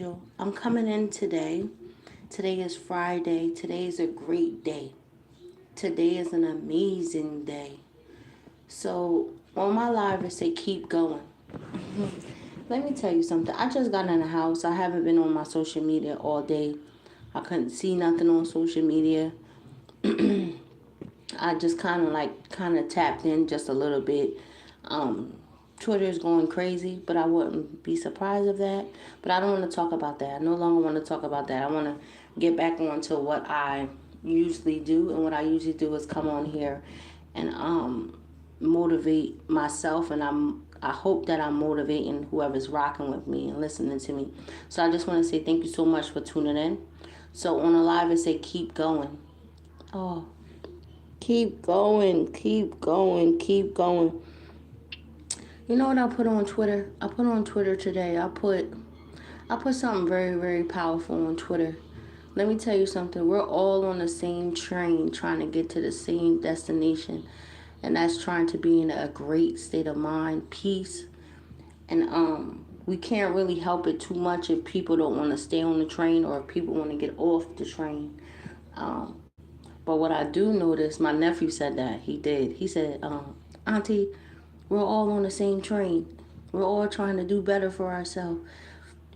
usual, I'm coming in today. Today is Friday. Today is a great day. Today is an amazing day. So, on my live, it say keep going. Let me tell you something. I just got in the house. I haven't been on my social media all day. I couldn't see nothing on social media. I just kind of tapped in just a little bit. Um, Twitter is going crazy, but I wouldn't be surprised of that. But I don't want to talk about that. I no longer want to talk about that. I want to get back on to what I usually do, and what I usually do is come on here and motivate myself, and I hope that I'm motivating whoever's rocking with me and listening to me. So I just want to say thank you so much for tuning in. So on the live, it say keep going. Oh, keep going, keep going, keep going. You know what I put on Twitter? I put on Twitter today. I put something very, very powerful on Twitter. Let me tell you something. We're all on the same train trying to get to the same destination. And that's trying to be in a great state of mind, peace. And we can't really help it too much if people don't want to stay on the train or if people want to get off the train. Um, but what I do notice, my nephew said that. He did. He said, Auntie, we're all on the same train. We're all trying to do better for ourselves.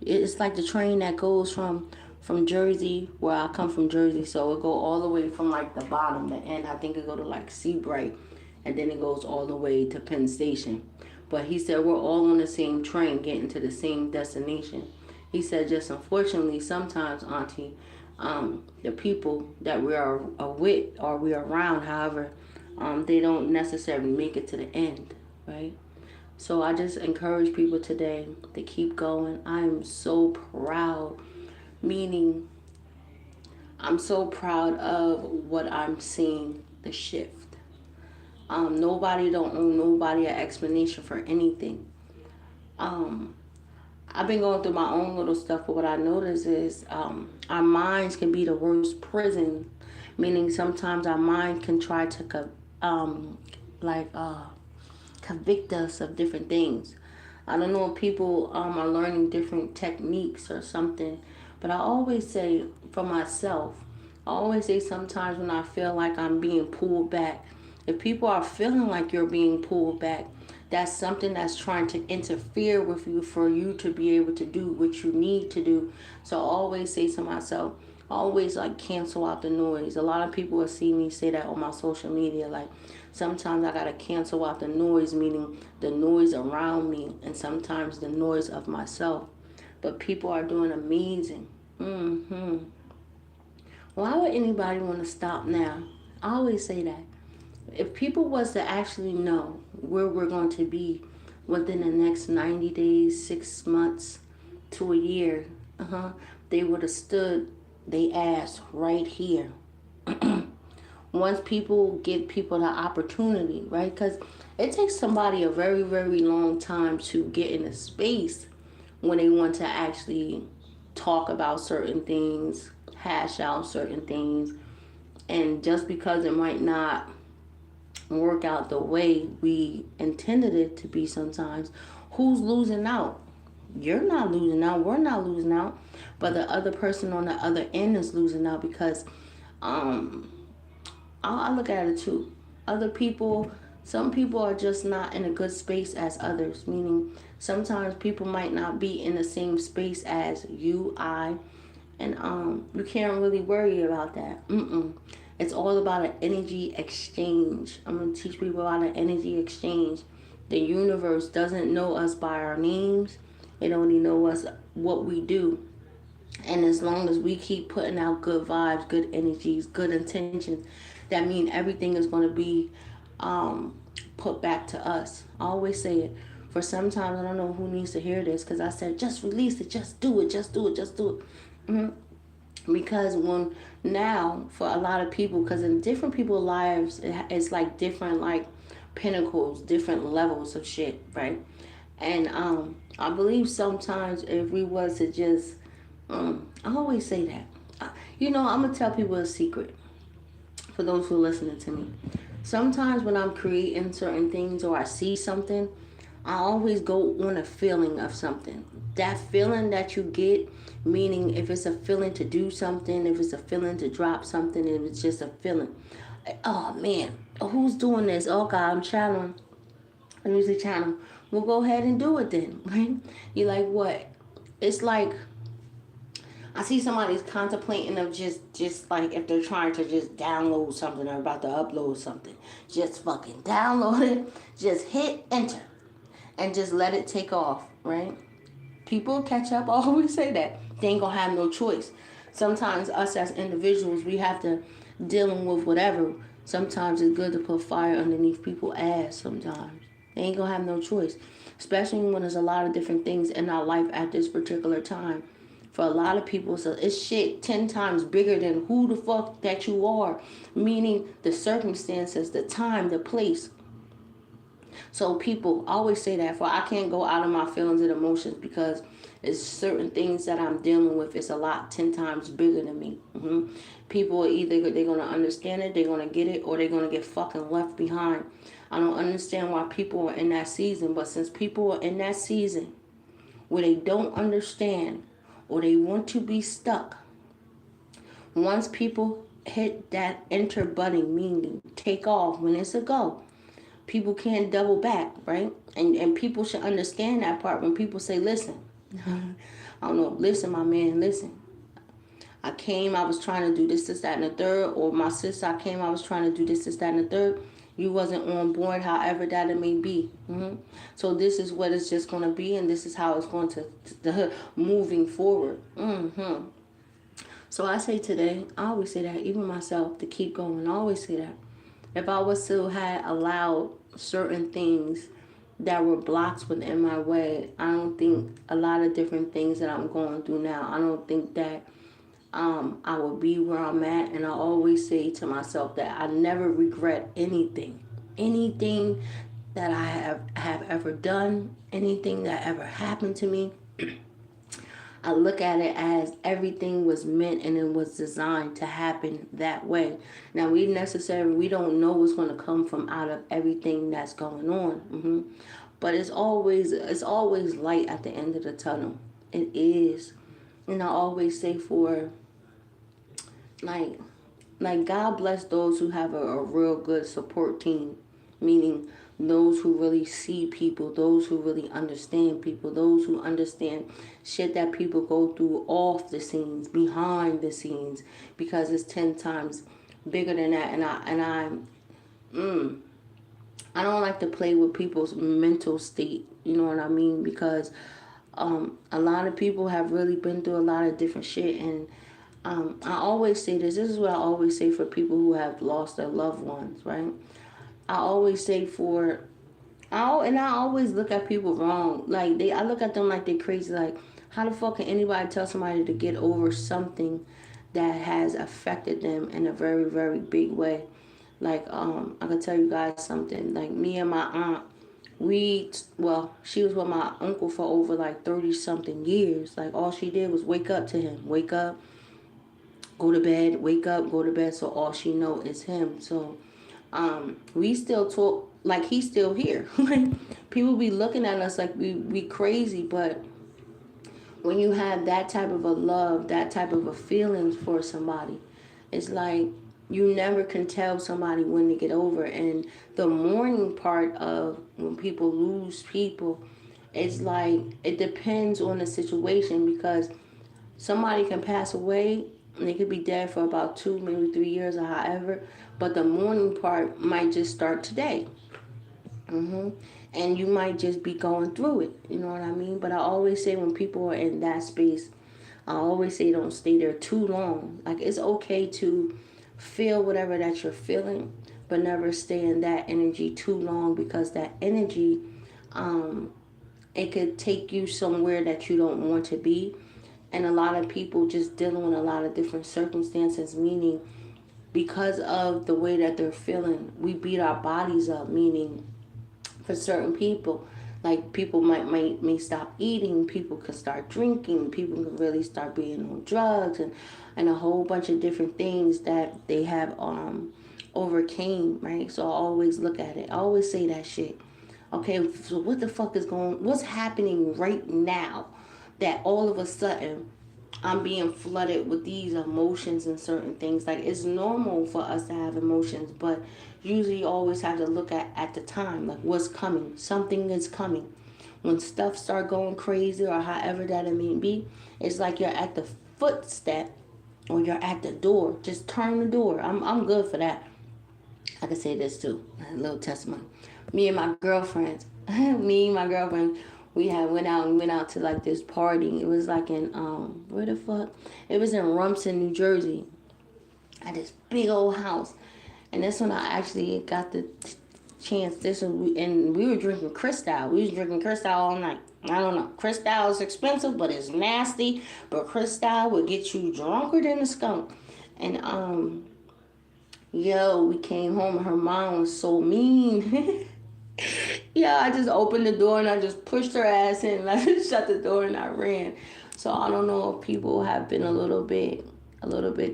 It's like the train that goes from Jersey, where I come from Jersey, so it go all the way from like the bottom, the end. I think it go to like Seabright, and then it goes all the way to Penn Station. But he said we're all on the same train, getting to the same destination. He said just unfortunately sometimes, Auntie, the people that we are with or we are around, however, they don't necessarily make it to the end, right? So I just encourage people today to keep going. I am so proud, meaning I'm so proud of what I'm seeing, the shift. Nobody don't owe nobody an explanation for anything. Um, I've been going through my own little stuff, but what I notice is our minds can be the worst prison, meaning sometimes our mind can try to like convict us of different things. I don't know if people are learning different techniques or something, but I always say for myself, I always say sometimes when I feel like I'm being pulled back, if people are feeling like you're being pulled back, that's something that's trying to interfere with you for you to be able to do what you need to do. So I always say to myself, I always like cancel out the noise. A lot of people will see me say that on my social media. Like sometimes I gotta cancel out the noise, meaning the noise around me and sometimes the noise of myself. But people are doing amazing. Why would anybody want to stop now? I always say that. If people was to actually know where we're going to be within the next 90 days, 6 months to a year, they would have stood they ass right here. Once people give people the opportunity, right? Because it takes somebody a very, very long time to get in a space when they want to actually talk about certain things, hash out certain things. And just because it might not work out the way we intended it to be sometimes, who's losing out? You're not losing out. We're not losing out. But the other person on the other end is losing out because um, I look at it too. Other people, some people are just not in a good space as others, meaning sometimes people might not be in the same space as you, I, and you can't really worry about that. It's all about an energy exchange. I'm going to teach people about an energy exchange. The universe doesn't know us by our names. It only knows us what we do. And as long as we keep putting out good vibes, good energies, good intentions, that means everything is going to be put back to us. I always say it. For sometimes I don't know who needs to hear this because I said, just release it, just do it, just do it, just do it. Because when now for a lot of people, because in different people's lives, it's like different like pinnacles, different levels of shit, right? And I believe sometimes if we was to just, I always say that. I'm gonna tell people a secret for those who are listening to me. Sometimes when I'm creating certain things or I see something, I always go on a feeling of something. That feeling that you get, meaning if it's a feeling to do something, if it's a feeling to drop something, if it's just a feeling. Oh man, who's doing this? Oh God, I'm channeling. I'm usually channeling. We'll go ahead and do it then, right? You're like, what? It's like I see somebody's contemplating of just like if they're trying to just download something or about to upload something, just fucking download it, just hit enter and just let it take off, right? People catch up. I always say that. They ain't gonna have no choice. Sometimes us as individuals, we have to dealing with whatever. Sometimes it's good to put fire underneath people's ass sometimes. They ain't gonna have no choice. Especially when there's a lot of different things in our life at this particular time. For a lot of people, so it's shit 10 times bigger than who the fuck that you are. Meaning the circumstances, the time, the place. So people always say that, for I can't go out of my feelings and emotions because it's certain things that I'm dealing with. It's a lot 10 times bigger than me. People are either they're gonna understand it, they're gonna get it, or they're gonna get fucking left behind. I don't understand why people are in that season, but since people are in that season where they don't understand or they want to be stuck, once people hit that enter button, meaning take off, when it's a go, people can't double back, right? And people should understand that part when people say, listen, I don't know, listen, my man, listen. I came, I was trying to do this, that, and the third, or my sister, I came, I was trying to do this, that, and the third. You wasn't on board, however that it may be. So this is what it's just going to be, and this is how it's going to moving forward. So I say today, I always say that, even myself, to keep going. I always say that. If I was to have allowed certain things that were blocks within my way, I don't think a lot of different things that I'm going through now, I don't think that I will be where I'm at. And I always say to myself that I never regret anything. Anything that I have ever done, anything that ever happened to me, I look at it as everything was meant and it was designed to happen that way. Now we don't know what's going to come from out of everything that's going on. But it's always light at the end of the tunnel. It is. And I always say for like God bless those who have a real good support team, meaning those who really see people, those who really understand people, those who understand shit that people go through off the scenes, behind the scenes, because it's 10 times bigger than that. I don't like to play with people's mental state, you know what I mean? Because a lot of people have really been through a lot of different shit. And I always say this is what I always say for people who have lost their loved ones, right? I always say I always look at people wrong. Like I look at them like they're crazy. Like, how the fuck can anybody tell somebody to get over something that has affected them in a very, very big way? Like, I can tell you guys something. Like me and my aunt, she was with my uncle for over like 30 something years. Like all she did was wake up to him. Wake up, go to bed, wake up, go to bed. So all she know is him. So we still talk like he's still here. People be looking at us like we crazy, but when you have that type of a love, that type of a feelings for somebody, it's like you never can tell somebody when to get over. And the mourning part of when people lose people, it's like it depends on the situation, because somebody can pass away and they could be dead for about 2, maybe 3 years or however, but the mourning part might just start today. And you might just be going through it, you know what I mean? But I always say when people are in that space, I always say don't stay there too long. Like it's okay to feel whatever that you're feeling, but never stay in that energy too long, because that energy, it could take you somewhere that you don't want to be. And a lot of people just dealing with a lot of different circumstances, meaning because of the way that they're feeling, we beat our bodies up, meaning for certain people, like people may stop eating, people could start drinking, people could really start being on drugs, and a whole bunch of different things that they have overcame, right? So I always look at it. I always say that shit. Okay, so what's happening right now that all of a sudden I'm being flooded with these emotions and certain things. Like, it's normal for us to have emotions, but usually you always have to look at the time, like what's coming. Something is coming. When stuff start going crazy or however that it may be, it's like you're at the footstep or you're at the door. Just turn the door. I'm good for that. I can say this too, a little testimony. Me and my girlfriends, we had went out to like this party. It was like in where the fuck? It was in Rumson, New Jersey. At this big old house, and that's when I actually got the chance. And we were drinking Cristal. We was drinking Cristal all night. I don't know. Cristal is expensive, but it's nasty. But Cristal will get you drunker than a skunk. And yo, we came home and her mom was so mean. Yeah, I just opened the door and I just pushed her ass in and I just shut the door and I ran. So I don't know if people have been a little bit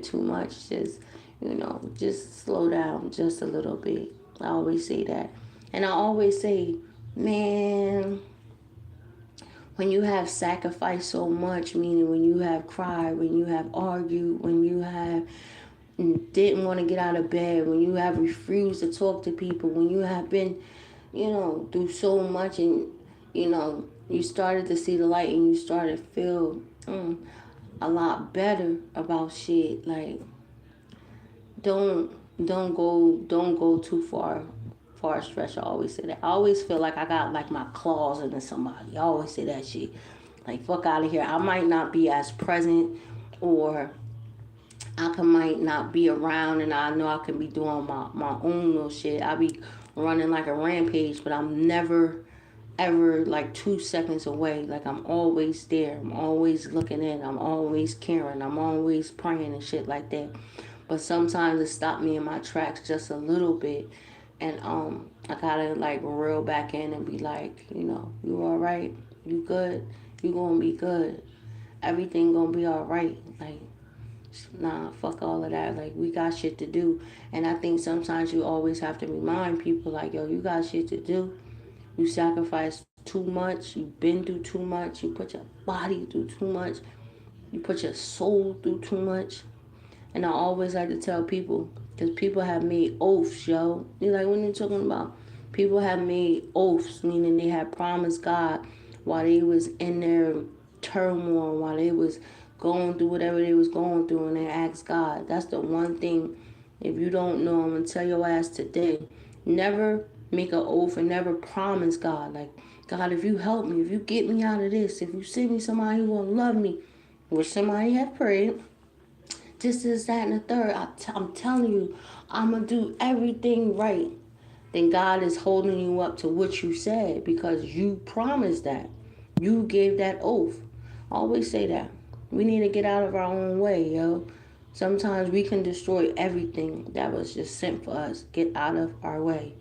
too much. Just slow down just a little bit. I always say that. And I always say, man, when you have sacrificed so much, meaning when you have cried, when you have argued, when you have didn't want to get out of bed, when you have refused to talk to people, when you have been, through so much, and you started to see the light and you started to feel a lot better about shit. Like, don't go too far stretch. I always say that. I always feel like I got like my claws into somebody. I always say that shit. Like, fuck out of here. I might not be as present, or might not be around, and I know I can be doing my own little shit. I be running like a rampage, but I'm never ever like 2 seconds away. Like, I'm always there. I'm always looking in. I'm always caring. I'm always praying and shit like that. But sometimes it stopped me in my tracks just a little bit, and I gotta like reel back in and be like, you all right? You good? You gonna be good? Everything gonna be all right? Like, nah, fuck all of that. Like, we got shit to do. And I think sometimes you always have to remind people, like, yo, you got shit to do. You sacrifice too much. You've been through too much. You put your body through too much. You put your soul through too much. And I always like to tell people, because people have made oaths, yo. You like when you're talking about people have made oaths, meaning they had promised God while they was in their turmoil, while they was going through whatever they was going through, and they asked God. That's the one thing. If you don't know, I'm gonna tell your ass today. Never make an oath and never promise God, like, God, if you help me, if you get me out of this, if you send me somebody who gonna love me, which somebody have prayed, this is that and the third. I'm telling you, I'm gonna do everything right. Then God is holding you up to what you said, because you promised that. You gave that oath. I always say that. We need to get out of our own way, yo. Sometimes we can destroy everything that was just sent for us. Get out of our way.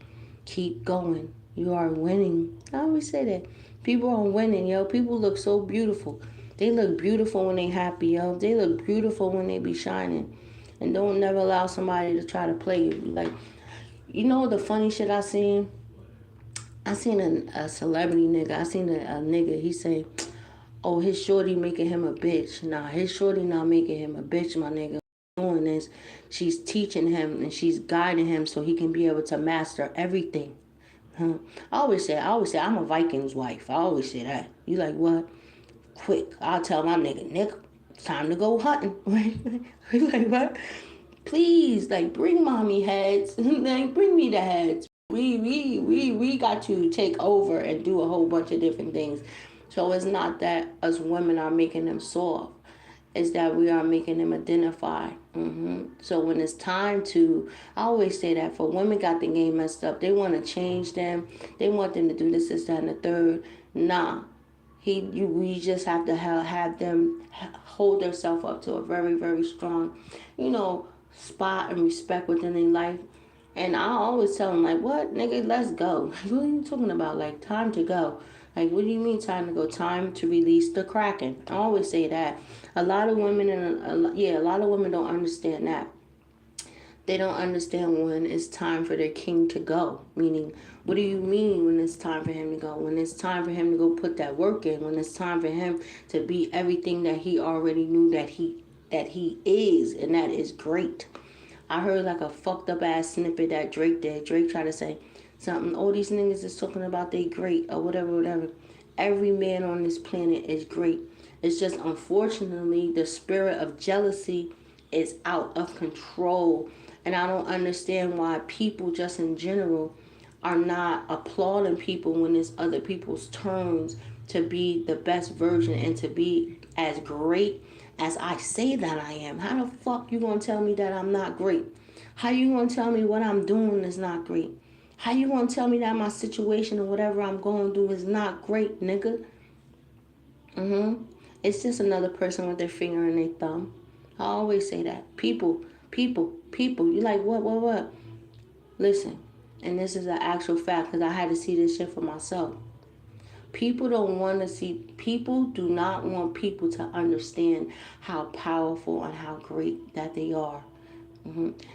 Keep going. You are winning. I always say that. People are winning, yo. People look so beautiful. They look beautiful when they happy, yo. They look beautiful when they be shining. And don't never allow somebody to try to play you. Like, the funny shit I seen? I seen a celebrity nigga. I seen a nigga. He say, oh, his shorty making him a bitch. Nah, his shorty not making him a bitch, my nigga. Doing this, she's teaching him and she's guiding him so he can be able to master everything. I always say, I'm a Viking's wife. I always say that. You like, what? Quick, I'll tell my nigga, Nick, it's time to go hunting. You like, what? Please, like, bring mommy heads. Like, bring me the heads. We got to take over and do a whole bunch of different things. So it's not that us women are making them soft. It's that we are making them identify. So when it's time to, I always say that for women got the game messed up. They want to change them. They want them to do this, that, and the third. Nah. We just have to have them hold themselves up to a very, very strong, spot and respect within their life. And I always tell them, like, what, nigga, let's go. What are you talking about? Like, time to go. Like, what do you mean time to go? Time to release the Kraken. I always say that. A lot of women don't understand that. They don't understand when it's time for their king to go. Meaning, what do you mean when it's time for him to go? When it's time for him to go put that work in. When it's time for him to be everything that he already knew that he is, and that is great. I heard like a fucked up ass snippet that Drake did. Drake tried to say something. All these niggas is talking about they great or whatever, whatever. Every man on this planet is great. It's just unfortunately the spirit of jealousy is out of control. And I don't understand why people just in general are not applauding people when it's other people's turns to be the best version and to be as great as I say that I am. How the fuck you gonna tell me that I'm not great? How you gonna tell me what I'm doing is not great? How you gonna tell me that my situation or whatever I'm going through is not great, nigga? It's just another person with their finger in their thumb. I always say that. People, people, people. You like what? Listen, and this is an actual fact because I had to see this shit for myself. People don't want to see, people do not want people to understand how powerful and how great that they are.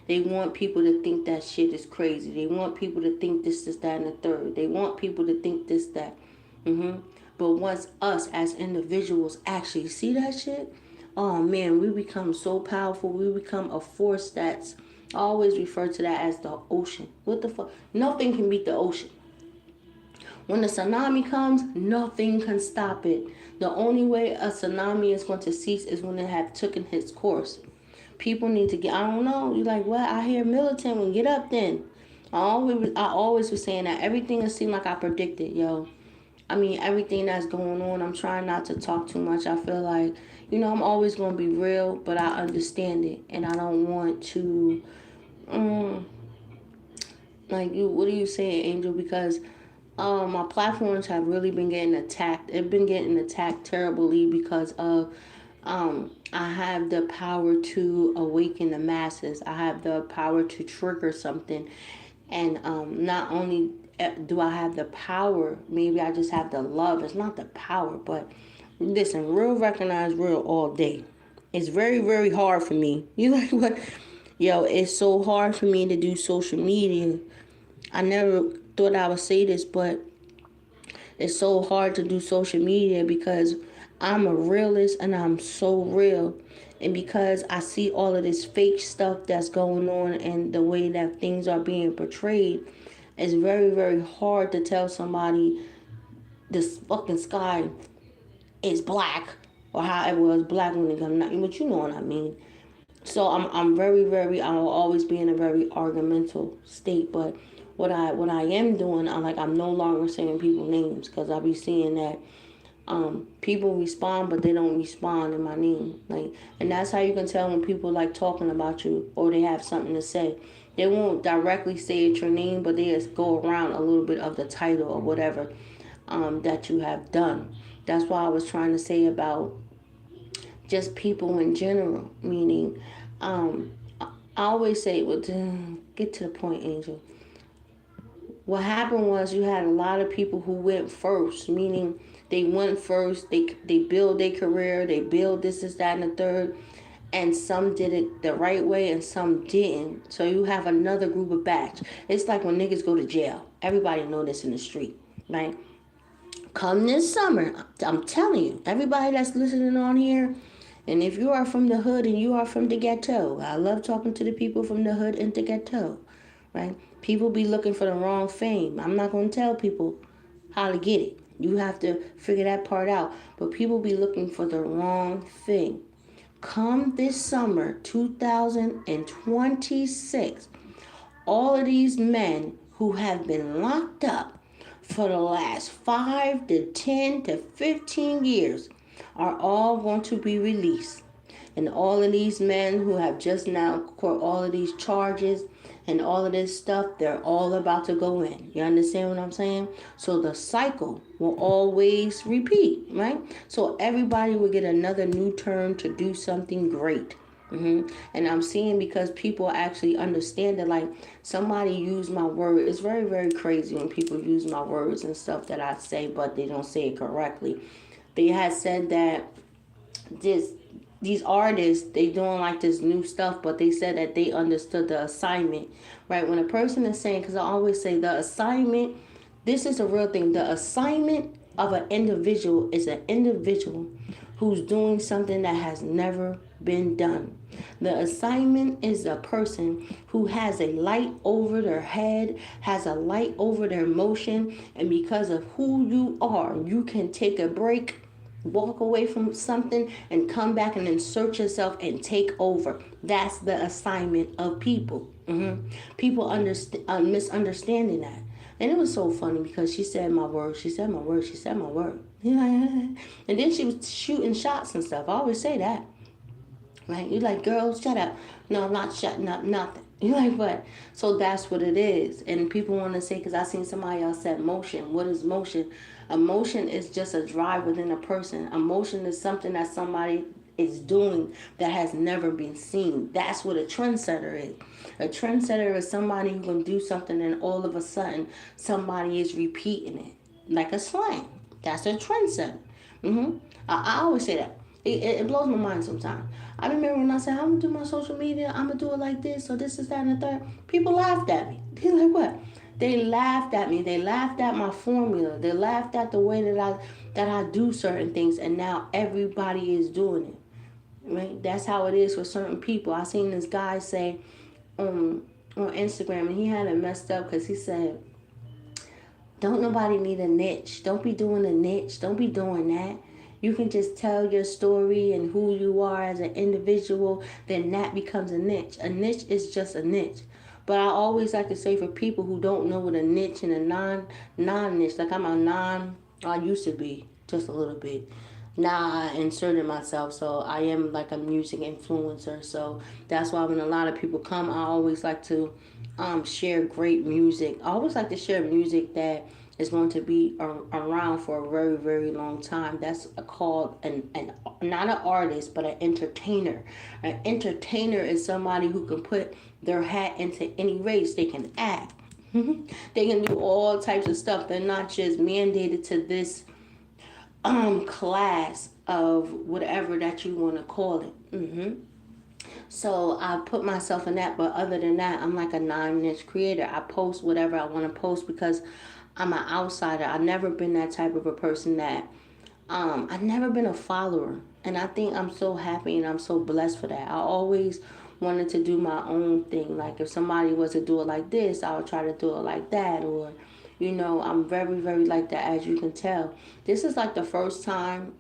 They want people to think that shit is crazy. They want people to think this, that, and the third. They want people to think this, that. But once us as individuals actually see that shit, oh man, we become so powerful. We become a force that's, I always refer to that as the ocean. What the fuck? Nothing can beat the ocean. When the tsunami comes, nothing can stop it. The only way a tsunami is going to cease is when it have taken its course. People need to get, I don't know, you're like, what? I hear militant, well, get up then. I always was saying that everything it seemed like I predicted, yo. I mean, everything that's going on, I'm trying not to talk too much. I feel like, I'm always going to be real, but I understand it. And I don't want to, what are you saying, Angel? Because my platforms have really been getting attacked. They've been getting attacked terribly because of I have the power to awaken the masses. I have the power to trigger something. And not only do I have the power, maybe I just have the love. It's not the power, but listen, real recognize real all day. It's very, very hard for me. You like what? Yo, it's so hard for me to do social media. I never thought I would say this, but it's so hard to do social media because I'm a realist and I'm so real. And because I see all of this fake stuff that's going on and the way that things are being portrayed, it's very, very hard to tell somebody this fucking sky is black or how it was black when it comes out. But you know what I mean. So I'm very, very, I will always be in a very argumental state. But what I am doing, I'm no longer saying people names because I be seeing that people respond, but they don't respond in my name. And that's how you can tell when people like talking about you or they have something to say. They won't directly say it's your name, but they just go around a little bit of the title or whatever that you have done. That's why I was trying to say about just people in general, meaning I always say, well, get to the point, Angel. What happened was you had a lot of people who went first, meaning they went first, they build their career, they build this, that, and the third, and some did it the right way and some didn't. So you have another group of batch. It's like when niggas go to jail. Everybody know this in the street, right? Come this summer, I'm telling you, everybody that's listening on here, and if you are from the hood and you are from the ghetto, I love talking to the people from the hood and the ghetto, right? People be looking for the wrong fame. I'm not going to tell people how to get it. You have to figure that part out. But people be looking for the wrong thing. Come this summer, 2026, all of these men who have been locked up for the last 5 to 10 to 15 years are all going to be released. And all of these men who have just now caught all of these charges and all of this stuff, they're all about to go in. You understand what I'm saying? So the cycle will always repeat, right? So everybody will get another new turn to do something great. And I'm seeing because people actually understand that, like, somebody used my word. It's very, very crazy when people use my words and stuff that I say, but they don't say it correctly. They had said that this these artists, they doing like this new stuff, but they said that they understood the assignment, right? When a person is saying, because I always say the assignment, this is a real thing. The assignment of an individual is an individual who's doing something that has never been done. The assignment is a person who has a light over their head, has a light over their emotion, and because of who you are, you can take a break, walk away from something, and come back and insert yourself and take over. That's the assignment of people. People misunderstanding that. And it was so funny because she said my word, she said my word, she said my word. And then she was shooting shots and stuff. I always say that. Right? You're like, girl, shut up. No, I'm not shutting up nothing. You're like, what? So that's what it is. And people want to say, because I seen somebody else said motion. What is motion? Emotion is just a drive within a person. Emotion is something that somebody is doing that has never been seen. That's what a trendsetter is. A trendsetter is somebody who can do something and all of a sudden somebody is repeating it. Like a slang. That's a trendsetter. I always say that. It blows my mind sometimes. I remember when I said, I'm going to do my social media, I'm going to do it like this, so this is that and the third. People laughed at me. They're like, what? They laughed at me. They laughed at my formula. They laughed at the way that I do certain things, and now everybody is doing it. Right? That's how it is for certain people. I seen this guy say on Instagram, and he had it messed up because he said, don't nobody need a niche. Don't be doing a niche. Don't be doing that. You can just tell your story and who you are as an individual, then that becomes a niche. A niche is just a niche. But I always like to say for people who don't know what a niche and a non-niche, like I used to be just a little bit. Now I inserted myself, so I am like a music influencer. So that's why when a lot of people come, I always like to share great music. I always like to share music that is going to be around for a very, very long time. That's called not an artist, but an entertainer. An entertainer is somebody who can put their hat into any race. They can act. They can do all types of stuff. They're not just mandated to this class of whatever that you want to call it. So I put myself in that, but other than that, I'm like a non-niche creator. I post whatever I want to post because I'm an outsider. I've never been that type of a person that, I've never been a follower. And I think I'm so happy and I'm so blessed for that. I always wanted to do my own thing. Like if somebody was to do it like this, I would try to do it like that. Or, I'm very, very like that, as you can tell. This is like the first time,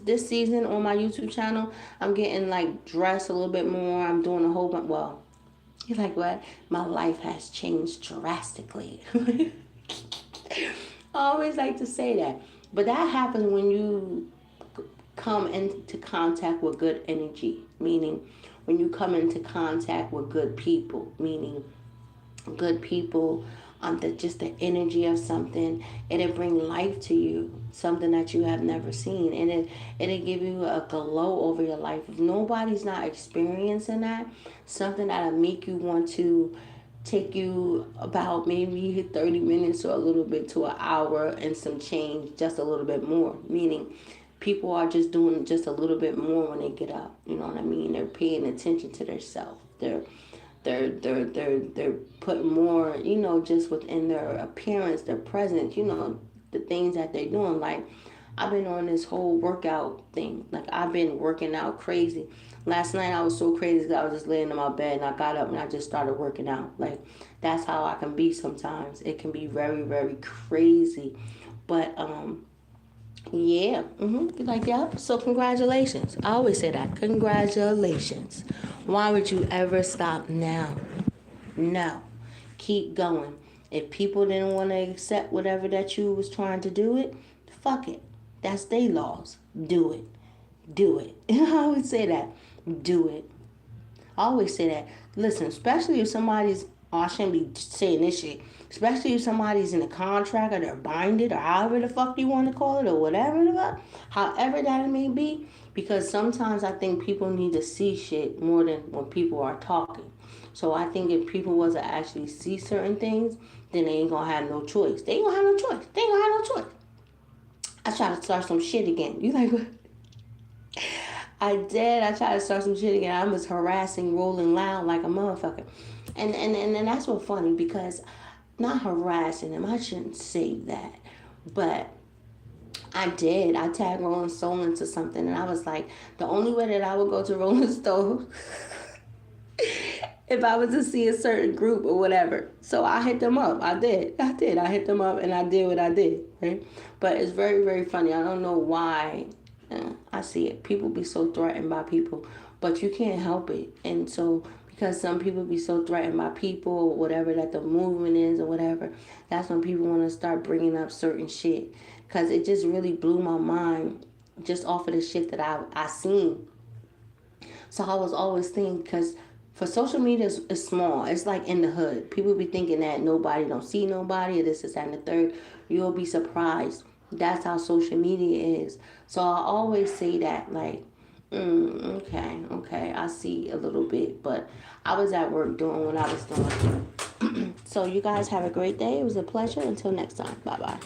this season on my YouTube channel, I'm getting like dressed a little bit more. I'm doing a whole bunch. Well, you're like, what? My life has changed drastically. I always like to say that. But that happens when you come into contact with good energy, meaning when you come into contact with good people, meaning good people, just the energy of something, it'll bring life to you, something that you have never seen, and it'll give you a glow over your life. If nobody's not experiencing that, something that'll make you want to take you about maybe 30 minutes or a little bit to an hour and some change, just a little bit more, meaning people are just doing just a little bit more when they get up. You know what I mean? They're paying attention to themselves. They're putting more, just within their appearance, their presence, the things that they're doing. Like, I've been on this whole workout thing. Like, I've been working out crazy. Last night I was so crazy that I was just laying in my bed and I got up and I just started working out. Like, that's how I can be sometimes. It can be very, very crazy. But, yeah. Like, yeah. So congratulations. I always say that. Congratulations. Why would you ever stop now? No. Keep going. If people didn't want to accept whatever that you was trying to do it, fuck it. That's their laws. Do it. Do it. I always say that. Do it. I always say that. Listen, especially if somebody's, I shouldn't be saying this shit, especially if somebody's in a contract or they're binded or however the fuck you want to call it or whatever the fuck, however that it may be, because sometimes I think people need to see shit more than when people are talking. So I think if people was to actually see certain things, then they ain't gonna have no choice. They ain't gonna have no choice. They ain't gonna have no choice. I try to start some shit again. You like what? I did. I tried to start some shit again. I was harassing, rolling loud like a motherfucker. And that's what's funny because not harassing him. I shouldn't say that. But I did. I tagged Rolling Stone into something, and I was like, the only way that I would go to Rolling Stone if I was to see a certain group or whatever. So I hit them up. I did. I hit them up, and I did what I did. Right? But it's very, very funny. I don't know why. I see it. People be so threatened by people, but you can't help it. And so because some people be so threatened by people or whatever that the movement is or whatever, that's when people want to start bringing up certain shit. Because it just really blew my mind just off of the shit that I seen. So I was always thinking, because for social media is small. It's like in the hood. People be thinking that nobody don't see nobody, or this, that, and the third. You'll be surprised. That's how social media is. So I always say that, like, okay, I see a little bit, but I was at work doing what I was doing. So you guys have a great day. It was a pleasure. Until next time. Bye-bye.